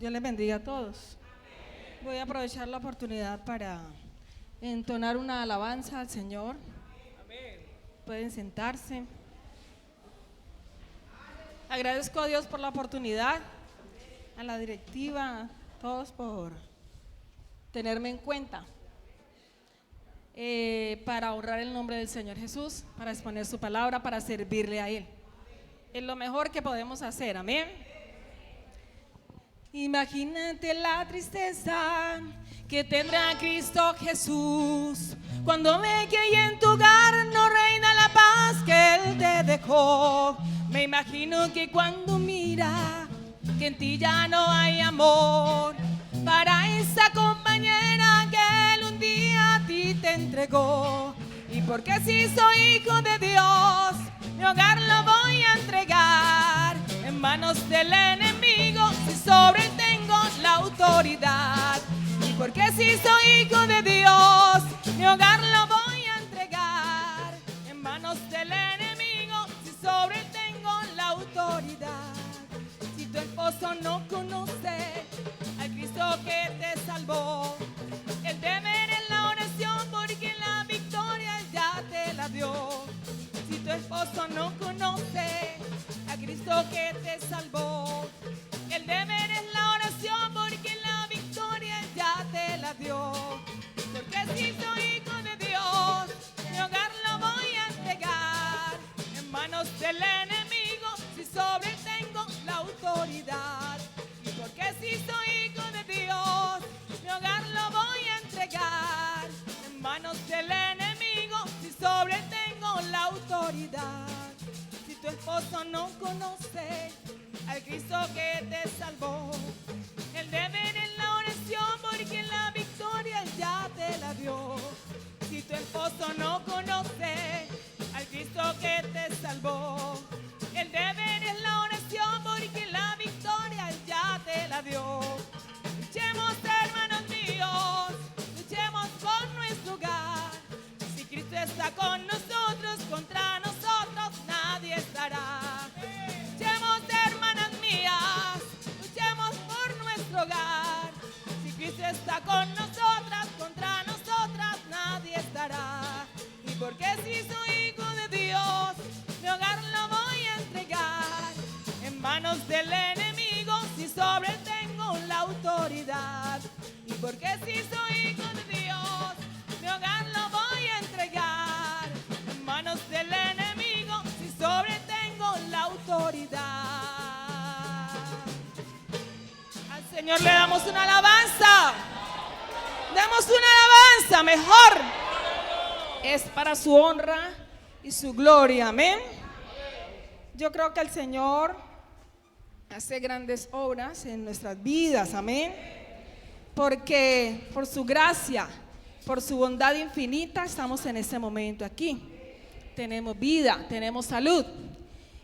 Dios les bendiga a todos. Voy a aprovechar la oportunidad para entonar una alabanza al Señor. Pueden sentarse. Agradezco a Dios por la oportunidad, a la directiva, a todos por tenerme en cuenta para honrar el nombre del Señor Jesús, para exponer su palabra, para servirle a Él. Es lo mejor que podemos hacer, amén. Imagínate la tristeza que tendrá Cristo Jesús cuando ve que ahí en tu hogar no reina la paz que Él te dejó. Me imagino que cuando mira que en ti ya no hay amor para esa compañera que Él un día a ti te entregó. Y porque si soy hijo de Dios, mi hogar lo voy a entregar en manos del enemigo, si sobre él tengo la autoridad. Y porque si soy hijo de Dios, mi hogar lo voy a entregar en manos del enemigo, si sobre él tengo la autoridad. Si tu esposo no conoce al Cristo que te salvó, el deber es la oración porque la victoria ya te la dio. Si tu esposo no conoce a Cristo que te salvó, el deber es la oración porque la victoria ya te la dio. Porque si soy hijo de Dios, mi hogar lo voy a entregar en manos del enemigo, si sobre él tengo la autoridad. Y porque si soy hijo de Dios, mi hogar lo voy a entregar en manos del enemigo, si sobre él tengo la autoridad. Si tu esposo no conoce al Cristo que te salvó, el deber es la oración porque la victoria ya te la dio. Si tu esposo no conoce al Cristo que te salvó, el deber es la oración porque la victoria ya te la dio. Luchemos, hermanos míos, luchemos por nuestro hogar. Si Cristo está con nosotros, contra nosotros nadie estará. Luchemos, hermanas mías, luchemos por nuestro hogar. Si Cristo está con nosotras, contra nosotras nadie estará. Y porque si soy hijo de Dios, mi hogar lo voy a entregar en manos del enemigo, si sobre él tengo la autoridad. Y porque si soy hijo de Dios, mi hogar lo voy a entregar en manos del enemigo, si sobre él tengo la autoridad. Al Señor le damos una alabanza. Demos una alabanza, mejor. Es para su honra y su gloria, amén. Yo creo que el Señor hace grandes obras en nuestras vidas, amén. Porque por su gracia, por su bondad infinita, estamos en este momento aquí. Tenemos vida, tenemos salud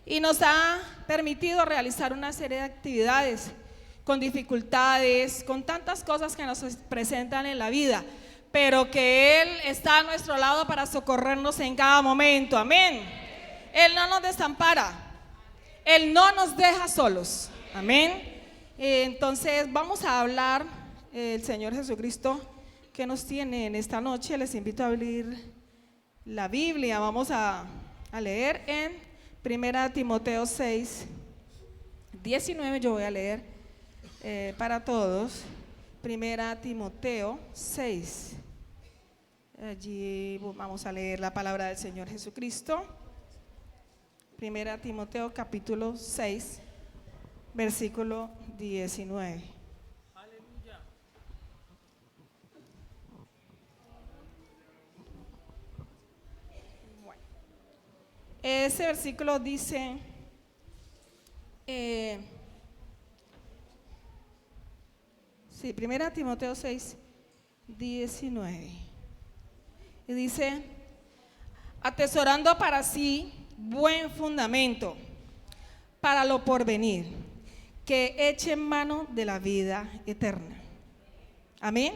y nos ha permitido realizar una serie de actividades con dificultades, con tantas cosas que nos presentan en la vida, pero que Él está a nuestro lado para socorrernos en cada momento, amén. Él no nos desampara, Él no nos deja solos, amén. Entonces vamos a hablar, el Señor Jesucristo que nos tiene en esta noche. Les invito a abrir la Biblia, vamos a leer en 1 Timoteo 6, 19, yo voy a leer para todos. 1 Timoteo 6, allí vamos a leer la palabra del Señor Jesucristo. 1 Timoteo capítulo 6, versículo 19. Aleluya. Bueno, ese versículo dice, sí, 1 Timoteo 6, 19. Y dice, atesorando para sí buen fundamento para lo porvenir, que eche mano de la vida eterna. Amén.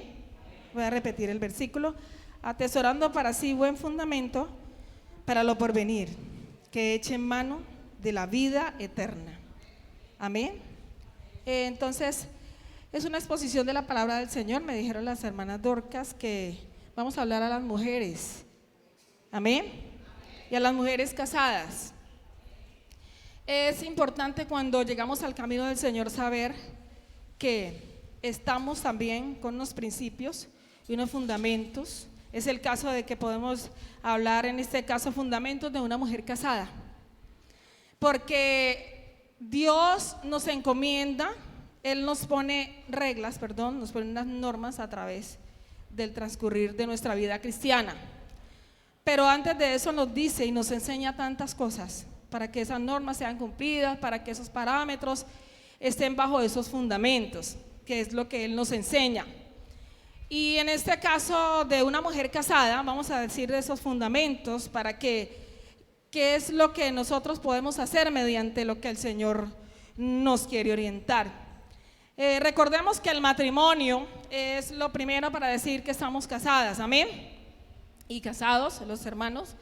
Voy a repetir el versículo. Atesorando para sí buen fundamento para lo porvenir, que eche mano de la vida eterna. Amén. Entonces, Es una exposición de la palabra del Señor. Me dijeron las hermanas Dorcas que vamos a hablar a las mujeres. Amén. Y a las mujeres casadas. Es importante cuando llegamos al camino del Señor saber que estamos también con unos principios y unos fundamentos. Es el caso de que podemos hablar en este caso fundamentos de una mujer casada. Porque Dios nos encomienda, Él nos pone reglas, nos pone unas normas a través del transcurrir de nuestra vida cristiana. Pero antes de eso nos dice y nos enseña tantas cosas para que esas normas sean cumplidas, para que esos parámetros estén bajo esos fundamentos, que es lo que Él nos enseña. Y en este caso de una mujer casada, vamos a decir de esos fundamentos para que qué es lo que nosotros podemos hacer mediante lo que el Señor nos quiere orientar. Recordemos que el matrimonio es lo primero para decir que estamos casadas, amén, y casados, los hermanos.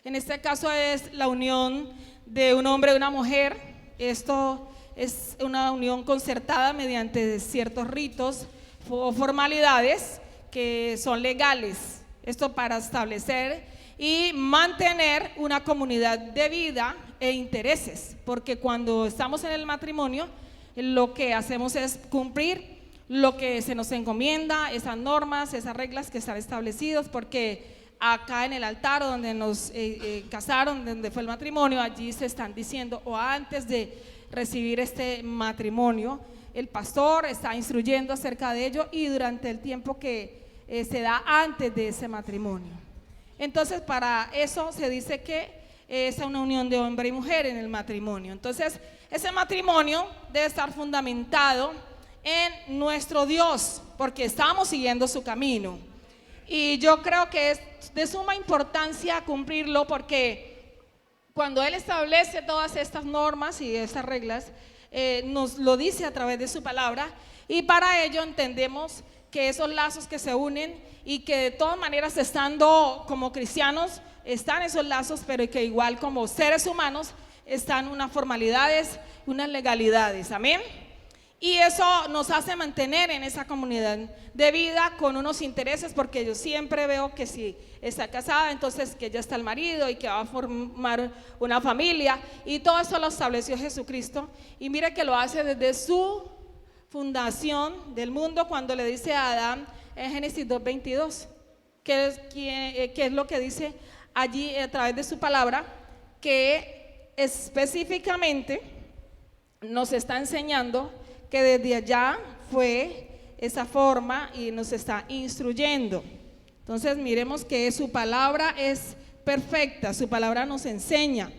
En este caso es la unión de un hombre y una mujer. Esto es una unión concertada mediante ciertos ritos o formalidades que son legales. Esto para establecer y mantener una comunidad de vida e intereses, porque cuando estamos en el matrimonio lo que hacemos es cumplir lo que se nos encomienda, esas normas, esas reglas que están establecidas, porque acá en el altar donde nos casaron, donde fue el matrimonio, allí se están diciendo, o antes de recibir este matrimonio, el pastor está instruyendo acerca de ello y durante el tiempo que se da antes de ese matrimonio. Entonces para eso se dice que es una unión de hombre y mujer en el matrimonio. Entonces ese matrimonio debe estar fundamentado en nuestro Dios, porque estamos siguiendo su camino. Y yo creo que es de suma importancia cumplirlo, porque cuando Él establece todas estas normas y estas reglas, nos lo dice a través de su palabra, y para ello entendemos que esos lazos que se unen y que de todas maneras, estando como cristianos, están esos lazos, pero que igual como seres humanos están unas formalidades, unas legalidades, amén. Y eso nos hace mantener en esa comunidad de vida con unos intereses, porque yo siempre veo que si está casada, entonces que ya está el marido y que va a formar una familia, y todo eso lo estableció Jesucristo. Y mire que lo hace desde su fundación del mundo, cuando le dice a Adán en Génesis 2:22, que es lo que dice allí a través de su palabra, que específicamente nos está enseñando que desde allá fue esa forma y nos está instruyendo. Entonces miremos que su palabra es perfecta, su palabra nos enseña,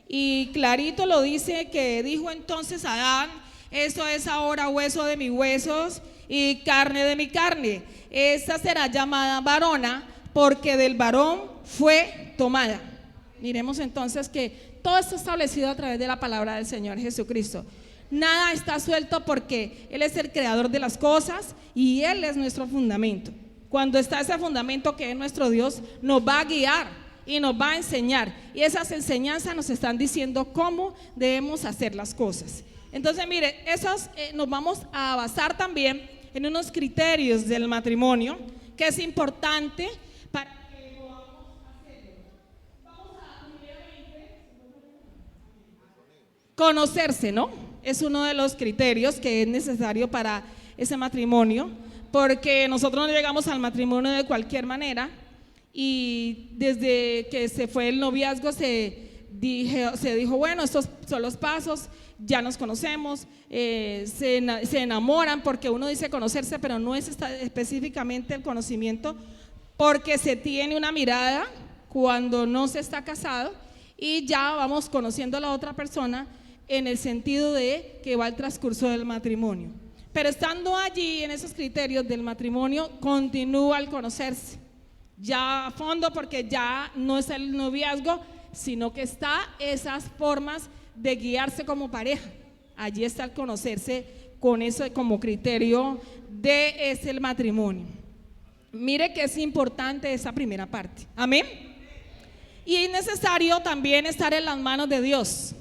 y clarito lo dice, que dijo entonces Adán: esto es ahora hueso de mis huesos y carne de mi carne. Esta será llamada varona, porque del varón fue tomada. Miremos entonces que todo está establecido a través de la palabra del Señor Jesucristo. Nada está suelto, porque Él es el creador de las cosas y Él es nuestro fundamento. Cuando está ese fundamento que es nuestro Dios, nos va a guiar y nos va a enseñar, y esas enseñanzas nos están diciendo cómo debemos hacer las cosas. Entonces mire, nos vamos a basar también en unos criterios del matrimonio que es importante para que podamos hacerlo. Vamos a primeramente conocerse, ¿no? Es uno de los criterios que es necesario para ese matrimonio, porque nosotros no llegamos al matrimonio de cualquier manera, y desde que se fue el noviazgo se dijo, bueno, estos son los pasos, ya nos conocemos, se enamoran, porque uno dice conocerse, pero no es específicamente el conocimiento, porque se tiene una mirada cuando no se está casado, y ya vamos conociendo a la otra persona en el sentido de que va el transcurso del matrimonio. Pero estando allí en esos criterios del matrimonio, continúa el conocerse ya a fondo, porque ya no es el noviazgo, sino que está esas formas de guiarse como pareja. Allí está el conocerse con eso como criterio de el matrimonio. Mire que es importante esa primera parte, amén. Y es necesario también estar en las manos de Dios,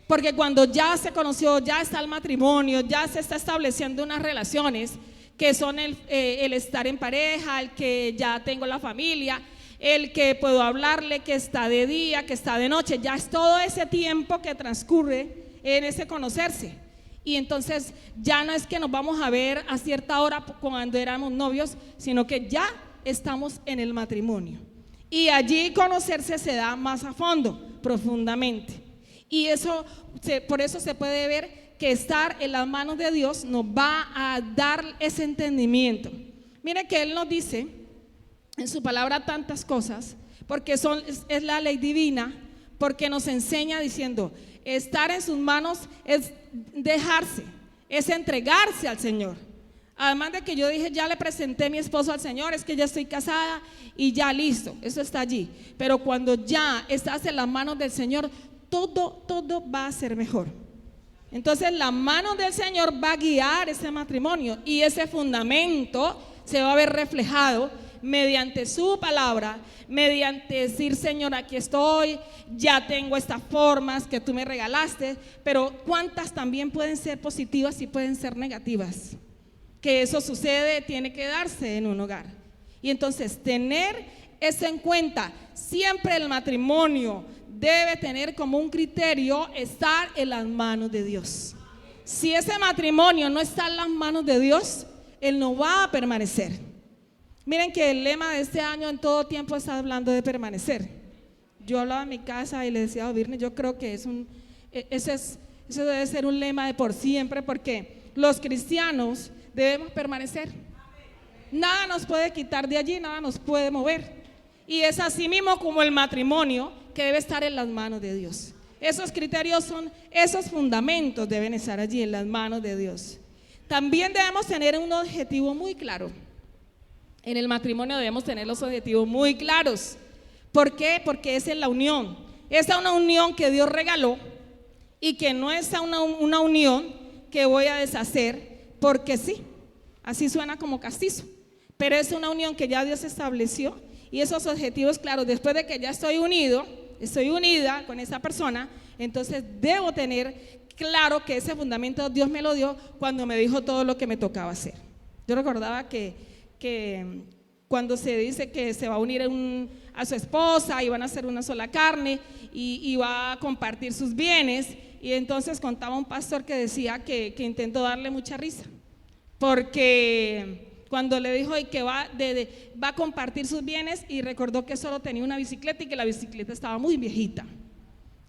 Porque cuando ya se conoció, ya está el matrimonio, ya se está estableciendo unas relaciones que son el estar en pareja, el que ya tengo la familia, el que puedo hablarle, que está de día, que está de noche, ya es todo ese tiempo que transcurre en ese conocerse. Y entonces ya no es que nos vamos a ver a cierta hora cuando éramos novios, sino que ya estamos en el matrimonio. Y allí conocerse se da más a fondo, profundamente. Y eso, por eso se puede ver que estar en las manos de Dios nos va a dar ese entendimiento. Mire que Él nos dice en su palabra tantas cosas, porque es la ley divina, porque nos enseña diciendo, estar en sus manos es dejarse, es entregarse al Señor. Además de que yo dije, ya le presenté a mi esposo al Señor, es que ya estoy casada y ya listo, eso está allí. Pero cuando ya estás en las manos del Señor, todo va a ser mejor. Entonces la mano del Señor va a guiar ese matrimonio y ese fundamento se va a ver reflejado mediante su palabra, mediante decir, Señor, aquí estoy, ya tengo estas formas que tú me regalaste, pero cuántas también pueden ser positivas y pueden ser negativas. Que eso sucede, tiene que darse en un hogar. Y entonces tener eso en cuenta, siempre el matrimonio debe tener como un criterio estar en las manos de Dios. Si ese matrimonio no está en las manos de Dios, él no va a permanecer. Miren que el lema de este año en todo tiempo está hablando de permanecer. Yo hablaba en mi casa y le decía a Virne, yo creo que eso debe ser un lema de por siempre, porque los cristianos debemos permanecer. Nada nos puede quitar de allí, nada nos puede mover. Y es así mismo como el matrimonio, que debe estar en las manos de Dios. Esos criterios esos fundamentos deben estar allí en las manos de Dios. También debemos tener un objetivo muy claro. En el matrimonio debemos tener los objetivos muy claros. ¿Por qué? Porque es en la unión. Es una unión que Dios regaló y que no es una unión que voy a deshacer porque sí. Así suena como castizo. Pero es una unión que ya Dios estableció y esos objetivos claros. Después de que ya estoy unida con esa persona, entonces debo tener claro que ese fundamento Dios me lo dio cuando me dijo todo lo que me tocaba hacer. Yo recordaba que cuando se dice que se va a unir a su esposa y van a ser una sola carne y va a compartir sus bienes, y entonces contaba un pastor que decía que intentó darle mucha risa, porque cuando le dijo y que va a compartir sus bienes, y recordó que solo tenía una bicicleta y que la bicicleta estaba muy viejita.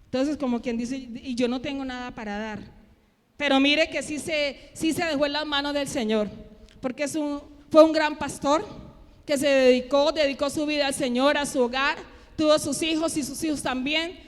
Entonces, como quien dice, y yo no tengo nada para dar. Pero mire que sí se dejó en las manos del Señor, porque fue un gran pastor que se dedicó su vida al Señor, a su hogar, tuvo sus hijos y sus hijos también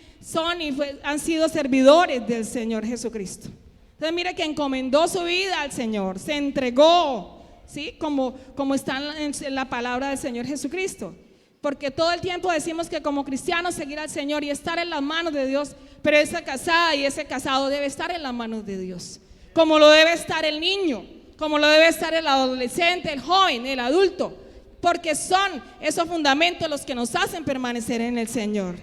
han sido servidores del Señor Jesucristo. Entonces mire que encomendó su vida al Señor, se entregó, ¿sí? Como está en la palabra del Señor Jesucristo. Porque todo el tiempo decimos que como cristianos seguir al Señor y estar en las manos de Dios, pero esa casada y ese casado debe estar en las manos de Dios, como lo debe estar el niño, como lo debe estar el adolescente, el joven, el adulto, porque son esos fundamentos los que nos hacen permanecer en el Señor,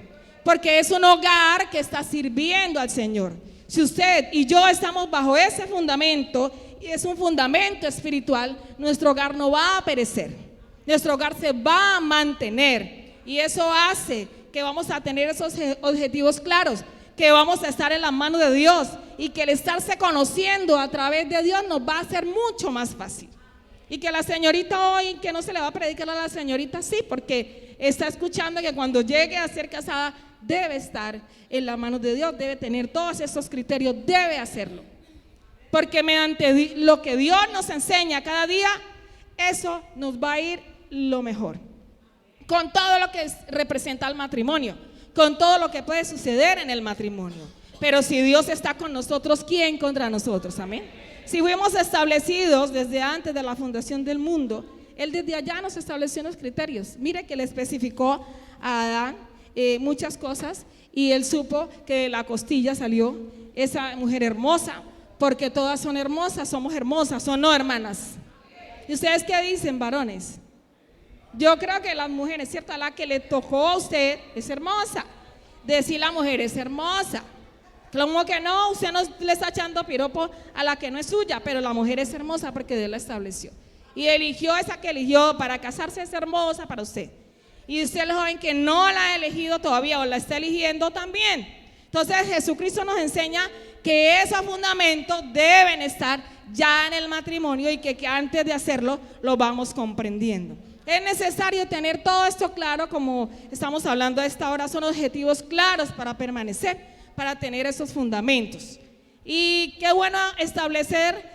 porque es un hogar que está sirviendo al Señor. Si usted y yo estamos bajo ese fundamento, y es un fundamento espiritual, nuestro hogar no va a perecer, nuestro hogar se va a mantener, y eso hace que vamos a tener esos objetivos claros, que vamos a estar en las manos de Dios, y que el estarse conociendo a través de Dios nos va a hacer mucho más fácil. Y que la señorita hoy, que no se le va a predicar a la señorita, sí, porque está escuchando que cuando llegue a ser casada debe estar en las manos de Dios, debe tener todos esos criterios, debe hacerlo, porque mediante lo que Dios nos enseña cada día, eso nos va a ir lo mejor, con todo lo que representa el matrimonio, con todo lo que puede suceder en el matrimonio. Pero si Dios está con nosotros, ¿quién contra nosotros? Amén. Si fuimos establecidos desde antes de la fundación del mundo, Él desde allá nos estableció unos criterios. Mire que le especificó a Adán muchas cosas, y él supo que de la costilla salió esa mujer hermosa, porque todas son hermosas, somos hermosas, ¿o no, hermanas? ¿Y ustedes qué dicen, varones? Yo creo que las mujeres, ¿cierto? A la que le tocó a usted es hermosa. Decir la mujer es hermosa, Como que no, usted no le está echando piropo a la que no es suya, pero la mujer es hermosa porque Dios la estableció. Y eligió esa que eligió para casarse, es hermosa para usted. Y usted, el joven que no la ha elegido todavía o la está eligiendo también. Entonces Jesucristo nos enseña que esos fundamentos deben estar ya en el matrimonio y que antes de hacerlo lo vamos comprendiendo. Es necesario tener todo esto claro, como estamos hablando a esta hora, son objetivos claros para permanecer, para tener esos fundamentos. Y qué bueno establecer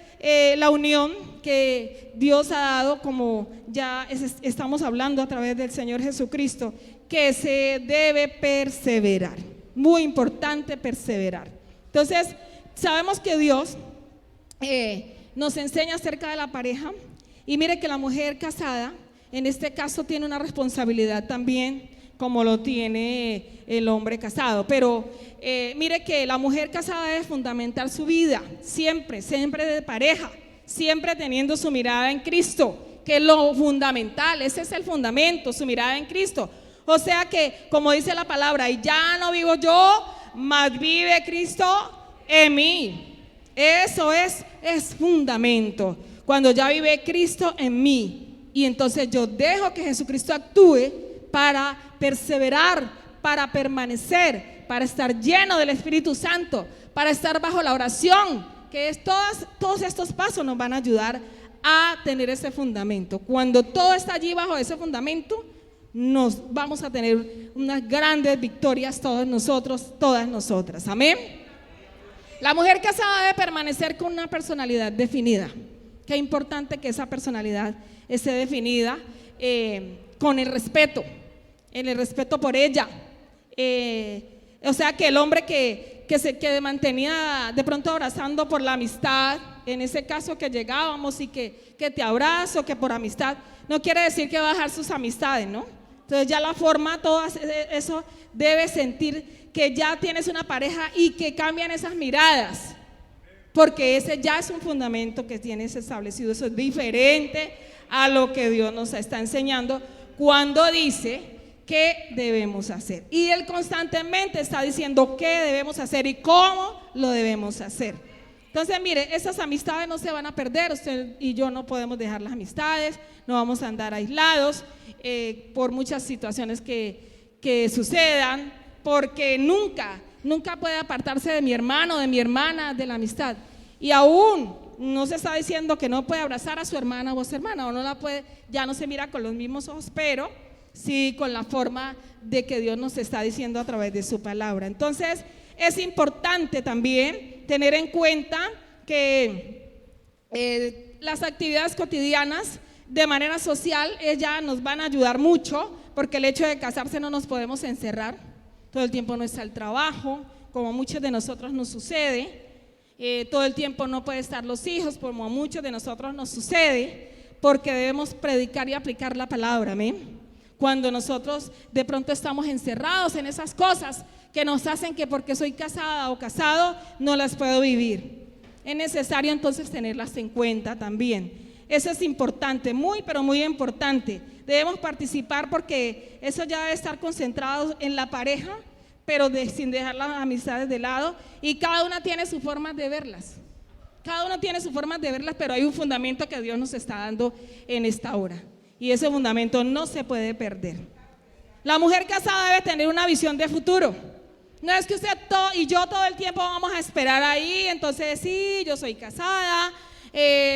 la unión que Dios ha dado, como ya estamos hablando a través del Señor Jesucristo, que se debe perseverar. Muy importante perseverar. Entonces, sabemos que Dios nos enseña acerca de la pareja, y mire que la mujer casada, en este caso, tiene una responsabilidad también, como lo tiene el hombre casado. Pero mire que la mujer casada debe fundamentar su vida, siempre de pareja, siempre teniendo su mirada en Cristo, que es lo fundamental, ese es el fundamento, su mirada en Cristo. O sea que, como dice la palabra, y ya no vivo yo, mas vive Cristo en mí. Eso es fundamento, cuando ya vive Cristo en mí. Y entonces yo dejo que Jesucristo actúe para perseverar, para permanecer, para estar lleno del Espíritu Santo, para estar bajo la oración, que es todos estos pasos nos van a ayudar a tener ese fundamento. Cuando todo está allí bajo ese fundamento, nos vamos a tener unas grandes victorias todos nosotros, todas nosotras. Amén. La mujer casada debe permanecer con una personalidad definida. Qué importante que esa personalidad esté definida con el respeto por ella. O sea, que el hombre que se mantenía de pronto abrazando por la amistad, en ese caso que llegábamos y que te abrazo, que por amistad, no quiere decir que va a dejar sus amistades, ¿no? Entonces ya la forma, todo eso debe sentir que ya tienes una pareja y que cambian esas miradas, porque ese ya es un fundamento que tienes establecido. Eso es diferente a lo que Dios nos está enseñando cuando dice qué debemos hacer. Y Él constantemente está diciendo qué debemos hacer y cómo lo debemos hacer. Entonces, mire, esas amistades no se van a perder. Usted y yo no podemos dejar las amistades, no vamos a andar aislados por muchas situaciones que sucedan, porque nunca puede apartarse de mi hermano, de mi hermana, de la amistad. Y aún no se está diciendo que no puede abrazar a su hermana o a su hermana, o no la puede, ya no se mira con los mismos ojos, pero sí con la forma de que Dios nos está diciendo a través de su palabra. Entonces es importante también tener en cuenta que las actividades cotidianas de manera social, ellas nos van a ayudar mucho, porque el hecho de casarse no nos podemos encerrar, todo el tiempo no está el trabajo, como a muchos de nosotros nos sucede. Todo el tiempo no pueden estar los hijos, como a muchos de nosotros nos sucede, porque debemos predicar y aplicar la palabra, amén. Cuando nosotros de pronto estamos encerrados en esas cosas que nos hacen que porque soy casada o casado no las puedo vivir, es necesario entonces tenerlas en cuenta también. Eso es importante, muy pero muy importante. Debemos participar, porque eso ya debe estar concentrado en la pareja, pero sin dejar las amistades de lado, y cada una tiene su forma de verlas. Cada uno tiene su forma de verlas, pero hay un fundamento que Dios nos está dando en esta hora, y ese fundamento no se puede perder. La mujer casada debe tener una visión de futuro. No es que usted y yo todo el tiempo vamos a esperar ahí, entonces sí, yo soy casada,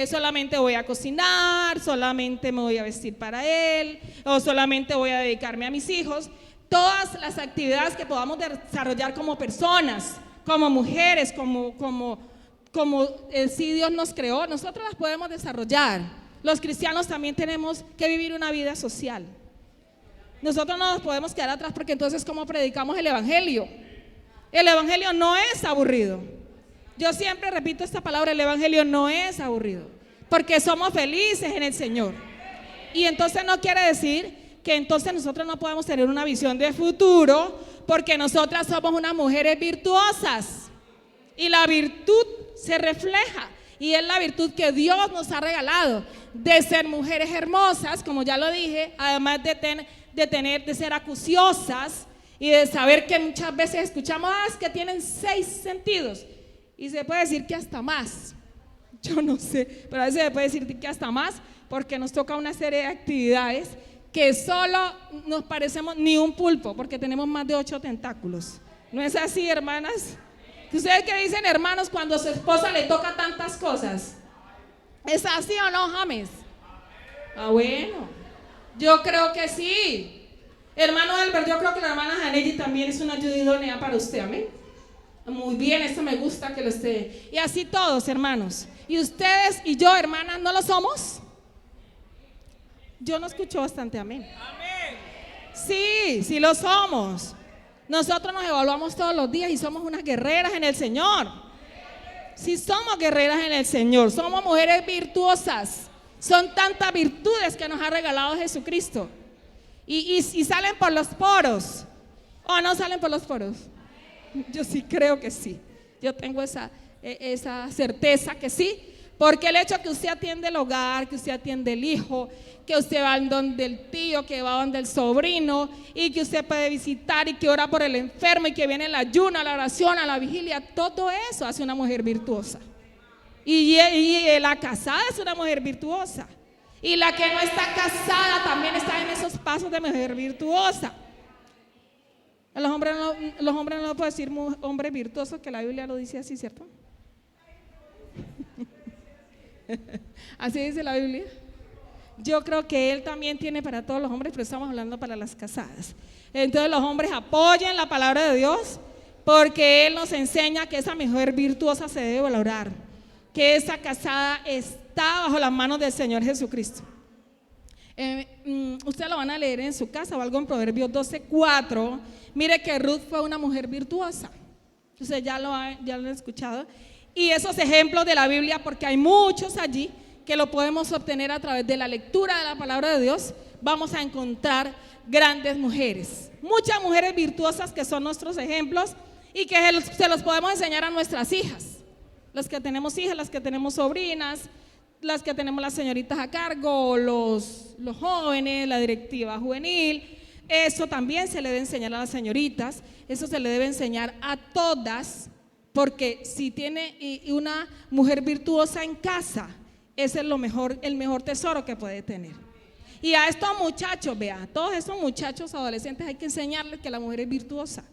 solamente voy a cocinar, solamente me voy a vestir para él, o solamente voy a dedicarme a mis hijos. Todas las actividades que podamos desarrollar como personas, como mujeres, como si Dios nos creó, nosotros las podemos desarrollar. Los cristianos también tenemos que vivir una vida social. Nosotros no nos podemos quedar atrás, porque entonces ¿cómo predicamos el evangelio? El evangelio no es aburrido. Yo siempre repito esta palabra: el evangelio no es aburrido, porque somos felices en el Señor. Y entonces no quiere decir que entonces nosotros no podemos tener una visión de futuro, porque nosotras somos unas mujeres virtuosas, y la virtud se refleja, y es la virtud que Dios nos ha regalado, de ser mujeres hermosas, como ya lo dije, además de ser acuciosas y de saber que muchas veces escuchamos es que tienen 6 sentidos y se puede decir que hasta más. Yo no sé, pero a veces se puede decir que hasta más porque nos toca una serie de actividades que solo nos parecemos ni un pulpo porque tenemos más de 8 tentáculos. ¿No es así, hermanas? ¿Ustedes qué dicen, hermanos, cuando a su esposa le toca tantas cosas? ¿Es así o no, James? Ah, bueno, yo creo que sí. Hermano Albert, yo creo que la hermana Janelli también es una ayuda idónea para usted, amén. Muy bien, esto me gusta que lo esté. Y así todos, hermanos. ¿Y ustedes y yo, hermanas, no lo somos? Yo no escucho bastante, amén. Sí, sí lo somos. Nosotros nos evaluamos todos los días y somos unas guerreras en el Señor. Sí somos guerreras en el Señor, somos mujeres virtuosas. Son tantas virtudes que nos ha regalado Jesucristo. Y salen por los poros. ¿O no salen por los poros? Yo sí creo que sí. Yo tengo esa certeza que sí. Porque el hecho que usted atiende el hogar, que usted atiende el hijo, que usted va donde el tío, que va donde el sobrino, y que usted puede visitar y que ora por el enfermo y que viene el ayuno, a la oración, a la vigilia, todo eso hace una mujer virtuosa. Y la casada es una mujer virtuosa. Y la que no está casada también está en esos pasos de mujer virtuosa. Los hombres no pueden decir hombres virtuosos, que la Biblia lo dice así, ¿cierto? Así dice la Biblia. Yo creo que Él también tiene para todos los hombres, pero estamos hablando para las casadas. Entonces los hombres apoyen la palabra de Dios, porque Él nos enseña que esa mujer virtuosa se debe valorar, que esa casada está bajo las manos del Señor Jesucristo. Ustedes lo van a leer en su casa o algo en Proverbios 12:4. Mire que Ruth fue una mujer virtuosa. Ustedes ya lo han escuchado. Y esos ejemplos de la Biblia, porque hay muchos allí que lo podemos obtener a través de la lectura de la palabra de Dios, vamos a encontrar grandes mujeres, muchas mujeres virtuosas que son nuestros ejemplos y que se los podemos enseñar a nuestras hijas, las que tenemos hijas, las que tenemos sobrinas, las que tenemos las señoritas a cargo, los jóvenes, la directiva juvenil. Eso también se le debe enseñar a las señoritas, eso se le debe enseñar a todas. Porque si tiene una mujer virtuosa en casa, ese es el mejor tesoro que puede tener. Y a estos muchachos, vea, a todos estos muchachos adolescentes hay que enseñarles que la mujer es virtuosa,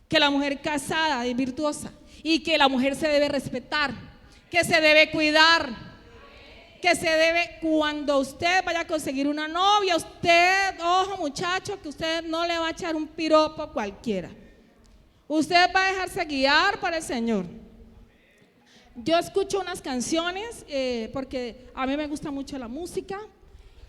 que la mujer casada es virtuosa y que la mujer se debe respetar, que se debe cuidar, que se debe, cuando usted vaya a conseguir una novia, usted, ojo muchacho, que usted no le va a echar un piropo cualquiera. Usted va a dejarse guiar por el Señor. Yo escucho unas canciones porque a mí me gusta mucho la música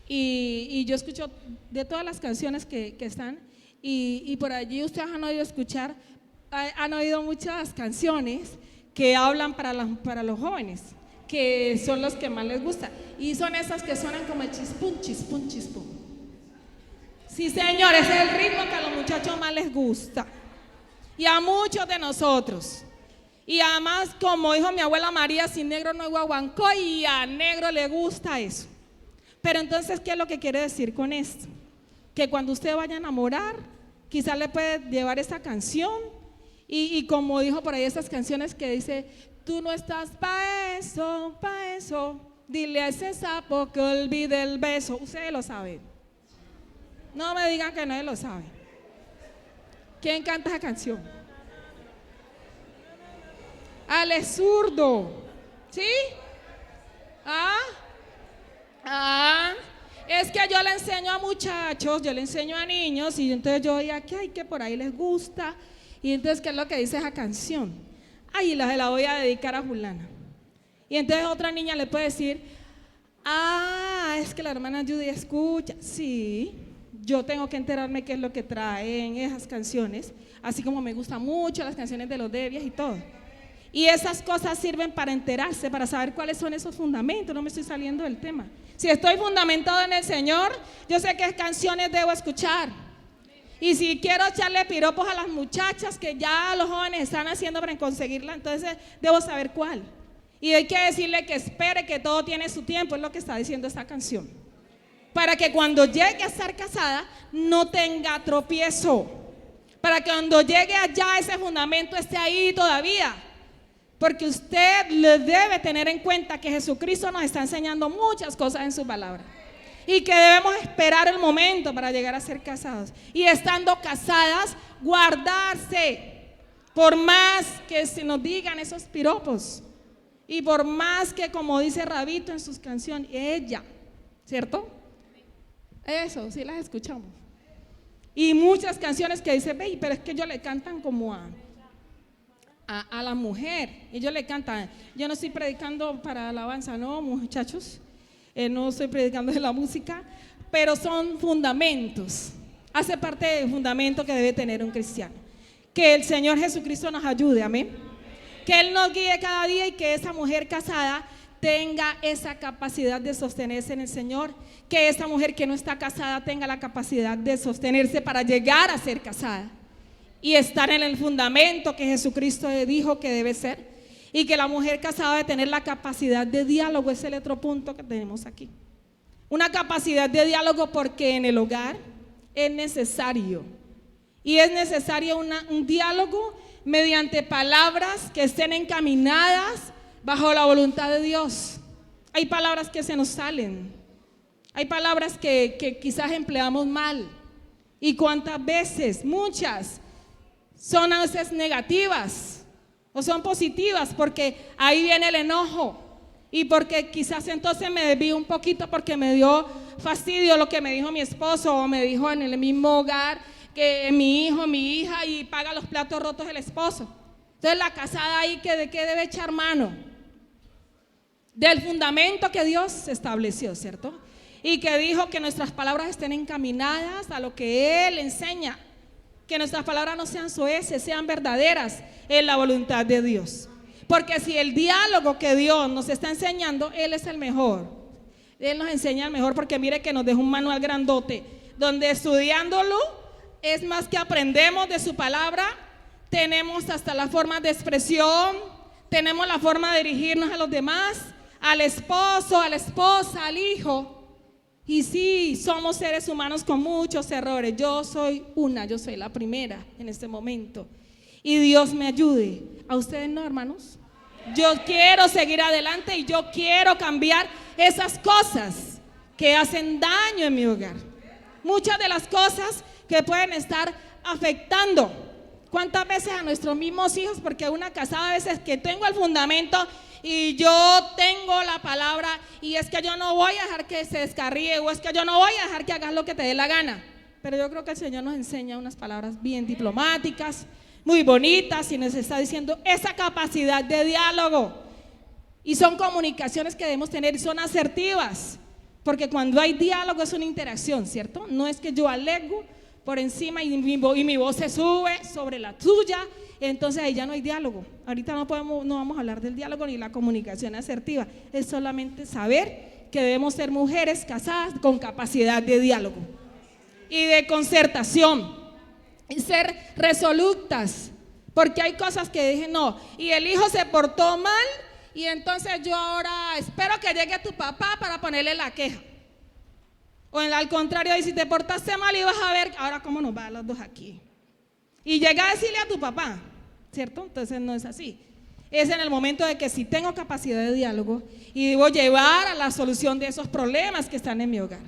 y yo escucho de todas las canciones que están y por allí ustedes han oído muchas canciones que hablan para los jóvenes, que son los que más les gusta y son esas que suenan como el chispum, chispum, chispum. Sí, señor, ese es el ritmo que a los muchachos más les gusta. Y a muchos de nosotros. Y además, como dijo mi abuela María, sin negro no hay guaguancó, y a negro le gusta eso. Pero entonces, ¿qué es lo que quiere decir con esto? Que cuando usted vaya a enamorar, quizás le puede llevar esa canción y como dijo por ahí esas canciones que dice: tú no estás pa' eso, dile a ese sapo que olvide el beso. Ustedes lo saben. No me digan que no lo saben. ¿Quién canta esa canción? Ale Zurdo. ¿Sí? Es que yo le enseño a muchachos, yo le enseño a niños y entonces yo digo que por ahí les gusta. Y entonces, ¿qué es lo que dice esa canción? Ay, la voy a dedicar a fulana. Y entonces otra niña le puede decir: es que la hermana Judy escucha. Sí, yo tengo que enterarme qué es lo que traen esas canciones, así como me gustan mucho las canciones de los Debias y todo. Y esas cosas sirven para enterarse, para saber cuáles son esos fundamentos. No me estoy saliendo del tema. Si estoy fundamentado en el Señor, yo sé qué canciones debo escuchar. Y si quiero echarle piropos a las muchachas que ya los jóvenes están haciendo para conseguirla, entonces debo saber cuál. Y hay que decirle que espere, que todo tiene su tiempo, es lo que está diciendo esta canción. Para que cuando llegue a estar casada no tenga tropiezo. para que cuando llegue allá ese fundamento esté ahí todavía. Porque usted le debe tener en cuenta que Jesucristo nos está enseñando muchas cosas en su palabra. Y que debemos esperar el momento para llegar a ser casados. Y estando casadas, guardarse. Por más que se nos digan esos piropos. Y por más que, como dice Rabito en sus canciones, ella, ¿cierto? Eso, sí las escuchamos. Y muchas canciones que dicen, ve, pero es que ellos le cantan como a la mujer. Ellos le cantan. Yo no estoy predicando para alabanza, no, muchachos. No estoy predicando de la música, pero son fundamentos. Hace parte del fundamento que debe tener un cristiano. Que el Señor Jesucristo nos ayude, amén. Que Él nos guíe cada día y que esa mujer casada tenga esa capacidad de sostenerse en el Señor. Que esa mujer que no está casada tenga la capacidad de sostenerse para llegar a ser casada. Y estar en el fundamento que Jesucristo dijo que debe ser. Y que la mujer casada debe tener la capacidad de diálogo, ese es el otro punto que tenemos aquí. Una capacidad de diálogo porque en el hogar es necesario. Y es necesario un diálogo mediante palabras que estén encaminadas bajo la voluntad de Dios. Hay palabras que se nos salen. Hay palabras que quizás empleamos mal. Y cuántas veces, muchas, son a veces negativas. O son positivas porque ahí viene el enojo y porque quizás entonces me desvío un poquito porque me dio fastidio lo que me dijo mi esposo o me dijo en el mismo hogar que mi hijo, mi hija y paga los platos rotos el esposo. Entonces la casada ahí ¿de qué debe echar mano? Del fundamento que Dios estableció, ¿cierto? Y que dijo que nuestras palabras estén encaminadas a lo que Él enseña. Que nuestras palabras no sean soeces, sean verdaderas en la voluntad de Dios. Porque si el diálogo que Dios nos está enseñando, Él es el mejor. Él nos enseña el mejor porque mire que nos dejó un manual grandote, donde estudiándolo es más que aprendemos de su palabra, tenemos hasta la forma de expresión, tenemos la forma de dirigirnos a los demás, al esposo, a la esposa, al hijo. Y sí, somos seres humanos con muchos errores. Yo soy la primera en este momento. Y Dios me ayude. ¿A ustedes no, hermanos? Yo quiero seguir adelante y yo quiero cambiar esas cosas que hacen daño en mi hogar. Muchas de las cosas que pueden estar afectando. ¿Cuántas veces a nuestros mismos hijos? Porque una casada a veces que tengo el fundamento y yo tengo la palabra y es que yo no voy a dejar que se descarríe o es que yo no voy a dejar que hagas lo que te dé la gana. Pero yo creo que el Señor nos enseña unas palabras bien diplomáticas, muy bonitas y nos está diciendo esa capacidad de diálogo. Y son comunicaciones que debemos tener y son asertivas. Porque cuando hay diálogo es una interacción, ¿cierto? No es que yo alego por encima y mi voz se sube sobre la tuya. Entonces ahí ya no hay diálogo. Ahorita no vamos a hablar del diálogo ni la comunicación asertiva. Es solamente saber que debemos ser mujeres casadas con capacidad de diálogo y de concertación y ser resolutas, porque hay cosas que dije no, y el hijo se portó mal y entonces yo ahora espero que llegue tu papá para ponerle la queja. O al contrario, y si te portaste mal y vas a ver ahora cómo nos va a los dos aquí. Y llega a decirle a tu papá, ¿cierto? Entonces no es así. Es en el momento de que si tengo capacidad de diálogo y debo llevar a la solución de esos problemas que están en mi hogar.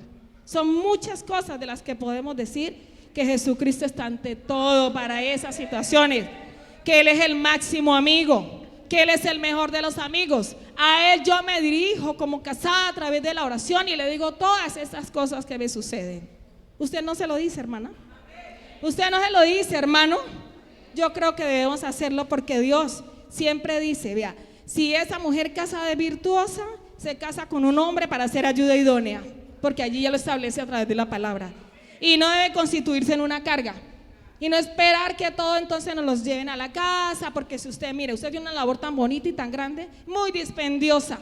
Son muchas cosas de las que podemos decir que Jesucristo está ante todo para esas situaciones. Que Él es el máximo amigo, que Él es el mejor de los amigos. A Él yo me dirijo como casada a través de la oración y le digo todas esas cosas que me suceden. ¿Usted no se lo dice, hermana? ¿Usted no se lo dice, hermano? Yo creo que debemos hacerlo porque Dios siempre dice, vea, si esa mujer casada es virtuosa, se casa con un hombre para hacer ayuda idónea, porque allí ya lo establece a través de la palabra. Y no debe constituirse en una carga. Y no esperar que todo entonces nos los lleven a la casa, porque si usted, mire, usted tiene una labor tan bonita y tan grande, muy dispendiosa.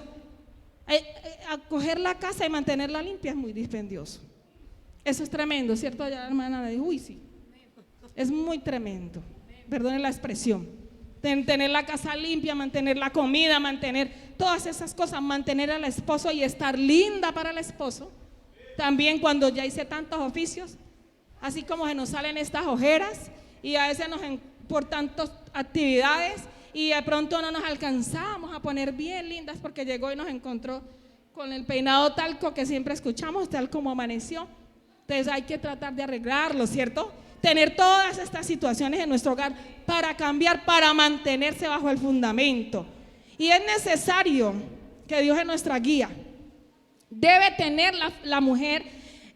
Acoger la casa y mantenerla limpia es muy dispendioso. Eso es tremendo, ¿cierto? Ya la hermana le dijo, uy, sí. Es muy tremendo, perdone la expresión. Tener la casa limpia, mantener la comida, mantener todas esas cosas, mantener al esposo y estar linda para el esposo. También cuando ya hice tantos oficios, así como se nos salen estas ojeras y a veces por tantas actividades y de pronto no nos alcanzamos a poner bien lindas porque llegó y nos encontró con el peinado talco que siempre escuchamos, tal como amaneció. Entonces hay que tratar de arreglarlo, ¿cierto? Tener todas estas situaciones en nuestro hogar para cambiar, para mantenerse bajo el fundamento. Y es necesario que Dios es nuestra guía. Debe tener la mujer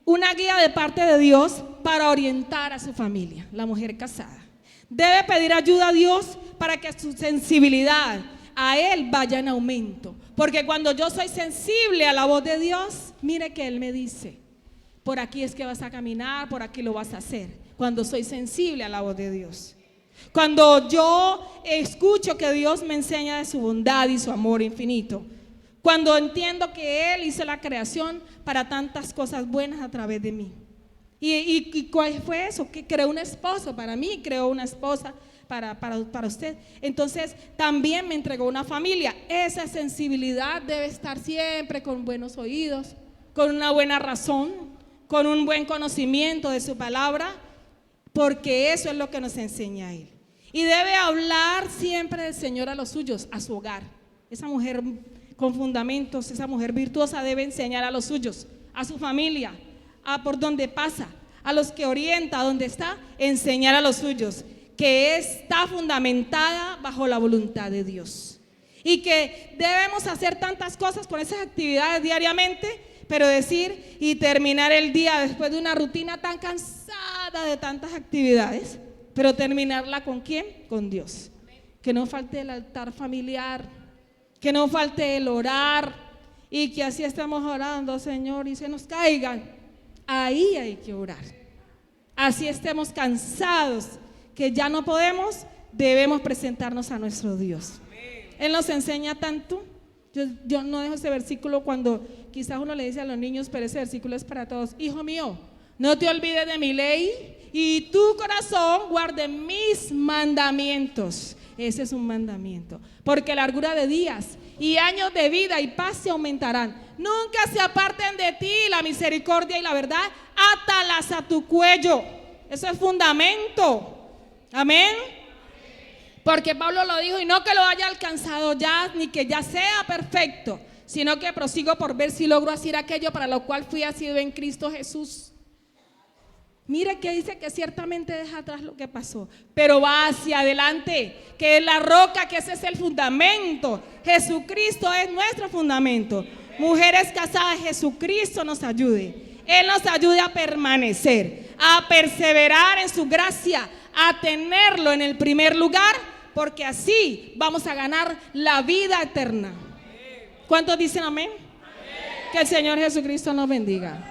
una guía de parte de Dios para orientar a su familia, la mujer casada. Debe pedir ayuda a Dios para que su sensibilidad a Él vaya en aumento. Porque cuando yo soy sensible a la voz de Dios, mire que Él me dice, por aquí es que vas a caminar, por aquí lo vas a hacer. Cuando soy sensible a la voz de Dios. Cuando yo escucho que Dios me enseña de su bondad y su amor infinito. Cuando entiendo que Él hizo la creación para tantas cosas buenas a través de mí. ¿Y cuál fue eso? Que creó un esposo para mí, creó una esposa para usted. Entonces también me entregó una familia. Esa sensibilidad debe estar siempre con buenos oídos, con una buena razón, con un buen conocimiento de su palabra, porque eso es lo que nos enseña Él. Y debe hablar siempre del Señor a los suyos, a su hogar. Esa mujer con fundamentos, esa mujer virtuosa debe enseñar a los suyos, a su familia, a por donde pasa, a los que orienta, a donde está, enseñar a los suyos, que está fundamentada bajo la voluntad de Dios. Y que debemos hacer tantas cosas con esas actividades diariamente, pero decir y terminar el día después de una rutina tan cansada de tantas actividades, pero terminarla ¿con quién? Con Dios. Que no falte el altar familiar, que no falte el orar, y que así estemos orando, Señor, y se nos caigan. Ahí hay que orar. Así estemos cansados, que ya no podemos, debemos presentarnos a nuestro Dios. Él nos enseña tanto. Yo no dejo ese versículo cuando quizás uno le dice a los niños, pero ese versículo es para todos. Hijo mío, no te olvides de mi ley y tu corazón guarde mis mandamientos. Ese es un mandamiento, porque largura de días y años de vida y paz se aumentarán. Nunca se aparten de ti la misericordia y la verdad, átalas a tu cuello. Eso es fundamento. Amén. Porque Pablo lo dijo, y no que lo haya alcanzado ya, ni que ya sea perfecto, sino que prosigo por ver si logro hacer aquello para lo cual fui asido en Cristo Jesús. Mire que dice que ciertamente deja atrás lo que pasó, pero va hacia adelante, que es la roca, que ese es el fundamento. Jesucristo es nuestro fundamento. Mujeres casadas, Jesucristo nos ayude. Él nos ayude a permanecer, a perseverar en su gracia, a tenerlo en el primer lugar, porque así vamos a ganar la vida eterna. ¿Cuántos dicen amén? Que el Señor Jesucristo nos bendiga.